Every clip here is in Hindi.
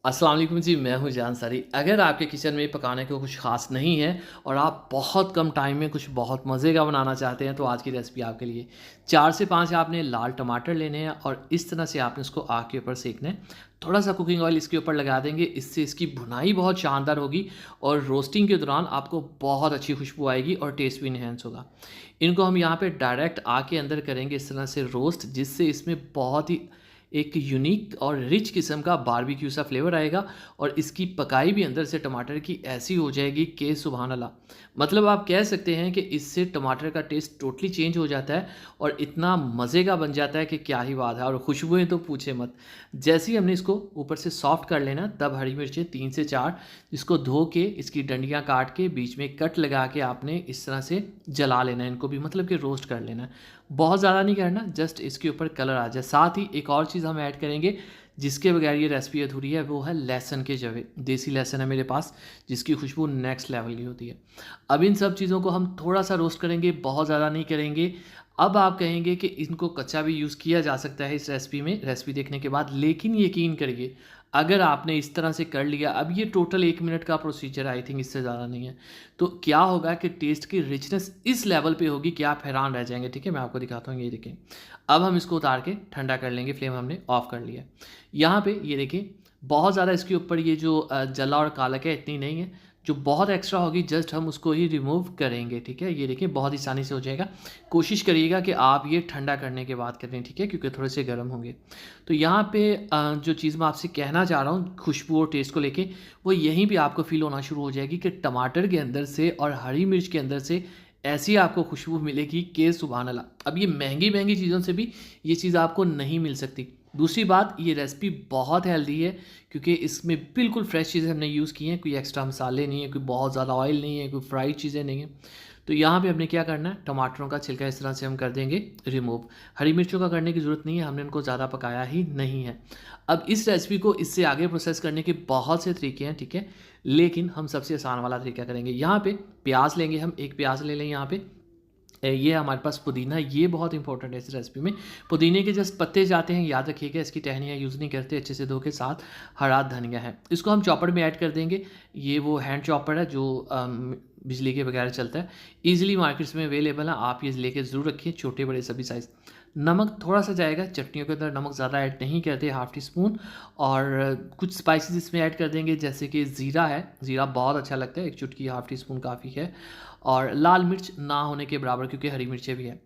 अस्सलाम वालेकुम जी, मैं हूँ जान सारी। अगर आपके किचन में पकाने को कुछ ख़ास नहीं है और आप बहुत कम टाइम में कुछ बहुत मज़े का बनाना चाहते हैं तो आज की रेसिपी आपके लिए। 4 से 5 आपने लाल टमाटर लेने हैं और इस तरह से आपने उसको आग के ऊपर सेकना है। थोड़ा-सा कुकिंग ऑयल इसके ऊपर लगा देंगे, इससे इसकी भुनाई बहुत शानदार होगी और रोस्टिंग के दौरान आपको बहुत अच्छी खुशबू आएगी और टेस्ट भी एनहांस होगा। इनको हम यहाँ पे डायरेक्ट आग के अंदर करेंगे इस तरह से रोस्ट, जिससे इसमें बहुत ही एक यूनिक और रिच किस्म का बारबेक्यू सा फ्लेवर आएगा और इसकी पकाई भी अंदर से टमाटर की ऐसी हो जाएगी कि सुभान अल्लाह। मतलब आप कह सकते हैं कि इससे टमाटर का टेस्ट टोटली चेंज हो जाता है और इतना मज़े का बन जाता है कि क्या ही बात है, और खुशबुएं तो पूछे मत। जैसे ही हमने इसको ऊपर से सॉफ्ट कर लेना, तब हरी मिर्चें 3 से 4 इसको धो के इसकी डंडियाँ काट के बीच में कट लगा के आपने इस तरह से जला लेना है इनको भी, मतलब कि रोस्ट कर लेना है। बहुत ज़्यादा नहीं करना, जस्ट इसके ऊपर कलर आ जाए। साथ ही एक और चीज़ हम ऐड करेंगे जिसके बगैर ये रेसिपी अधूरी है, वो है लहसुन के जवे। देसी लहसुन है मेरे पास जिसकी खुशबू नेक्स्ट लेवल की होती है। अब इन सब चीज़ों को हम थोड़ा सा रोस्ट करेंगे, बहुत ज़्यादा नहीं करेंगे। अब आप कहेंगे कि इनको कच्चा भी यूज़ किया जा सकता है इस रेसिपी में, रेसिपी देखने के बाद, लेकिन यकीन करिए अगर आपने इस तरह से कर लिया, अब ये टोटल 1 मिनट का प्रोसीजर, आई थिंक इससे ज़्यादा नहीं है, तो क्या होगा कि टेस्ट की रिचनेस इस लेवल पे होगी कि आप हैरान रह जाएंगे। ठीक है, मैं आपको दिखाता हूँ, ये देखिए। अब हम इसको उतार के ठंडा कर लेंगे, फ्लेम हमने ऑफ कर लिया है। यहाँ पे ये देखिए, बहुत ज़्यादा इसके ऊपर ये जो जला और कालक है इतनी नहीं है, जो बहुत एक्स्ट्रा होगी जस्ट हम उसको ही रिमूव करेंगे। ठीक है, ये देखिए बहुत ही आसानी से हो जाएगा। कोशिश करिएगा कि आप ये ठंडा करने के बाद करें, ठीक है, क्योंकि थोड़े से गर्म होंगे। तो यहाँ पे जो चीज़ मैं आपसे कहना चाह रहा हूँ खुशबू और टेस्ट को लेके, वो यहीं पे आपको फील होना शुरू हो जाएगी कि टमाटर के अंदर से और हरी मिर्च के अंदर से ऐसी आपको खुशबू मिलेगी कि सुभान अल्लाह। अब ये महंगी चीज़ों से भी ये चीज़ आपको नहीं मिल सकती। दूसरी बात, ये रेसिपी बहुत हेल्दी है क्योंकि इसमें बिल्कुल फ्रेश चीज़ें हमने यूज़ की हैं, कोई एक्स्ट्रा मसाले नहीं है, कोई बहुत ज़्यादा ऑयल नहीं है, कोई फ्राइड चीज़ें नहीं हैं। तो यहाँ पे हमने क्या करना है, टमाटरों का छिलका इस तरह से हम कर देंगे रिमूव। हरी मिर्चों का करने की ज़रूरत नहीं है, हमने उनको ज़्यादा पकाया ही नहीं है। अब इस रेसिपी को इससे आगे प्रोसेस करने के बहुत से तरीके हैं, ठीक है, लेकिन हम सबसे आसान वाला तरीका करेंगे। यहाँ पे प्याज लेंगे, हम एक प्याज ले लें यहाँ पे। ये हमारे पास पुदीना, ये बहुत इंपॉर्टेंट है इस रेसिपी में। पुदीने के जस्ट पत्ते जाते हैं, याद रखिएगा, इसकी टहनियाँ यूज़ नहीं करते, अच्छे से धो के। साथ हरा धनिया है, इसको हम चॉपर में ऐड कर देंगे। ये वो हैंड चॉपर है जो बिजली के बगैर चलता है, ईजिली मार्केट्स में अवेलेबल है, आप ये लेके ज़रूर रखिए, छोटे बड़े सभी साइज़। नमक थोड़ा सा जाएगा, चटनियों के अंदर नमक ज़्यादा ऐड नहीं करते, हाफ़ टी स्पून। और कुछ स्पाइसेस इसमें ऐड कर देंगे, जैसे कि ज़ीरा है, ज़ीरा बहुत अच्छा लगता है, एक चुटकी हाफ़ टी स्पून काफ़ी है। और लाल मिर्च ना होने के बराबर, क्योंकि हरी मिर्चें भी हैं।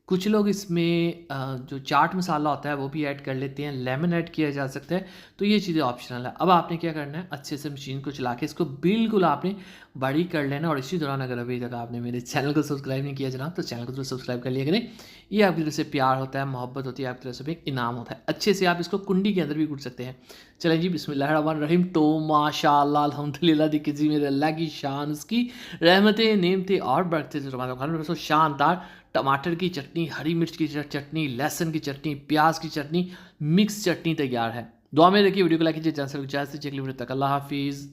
कुछ लोग इसमें जो चाट मसाला होता है वो भी ऐड कर लेते हैं, लेमन ऐड किया जा सकता है, तो ये चीज़ें ऑप्शनल है। अब आपने क्या करना है, अच्छे से मशीन को चला के इसको बिल्कुल आपने बड़ी कर लेना। और इसी दौरान अगर अभी तक आपने मेरे चैनल को सब्सक्राइब नहीं किया जनाब, तो चैनल को जरूर सब्सक्राइब कर लिया करें। ये आपकी तरफ से प्यार होता है, मोहब्बत होती है, आपकी तरफ से भी एक इनाम होता है। अच्छे से आप इसको कुंडी के अंदर भी कूट सकते हैं। चलें जी, बिस्मिल्लाहिर्रहमानिर्रहीम। तो माशाअल्लाह, अल्हम्दुलिल्लाह, देखिए जी मेरे अल्लाह की शान, उसकी रहमतें, नेमतें और बरकतें जो हमारे खाने में शानदार टमाटर की चटनी, हरी मिर्च की चटनी, लहसुन की चटनी, प्याज की चटनी, मिक्स चटनी तैयार है। दुआ में रखिए, वीडियो को लाइक कीजिए, चैनल को इजाज़त दीजिए, अगली वीडियो तक अल्लाह हाफिज़।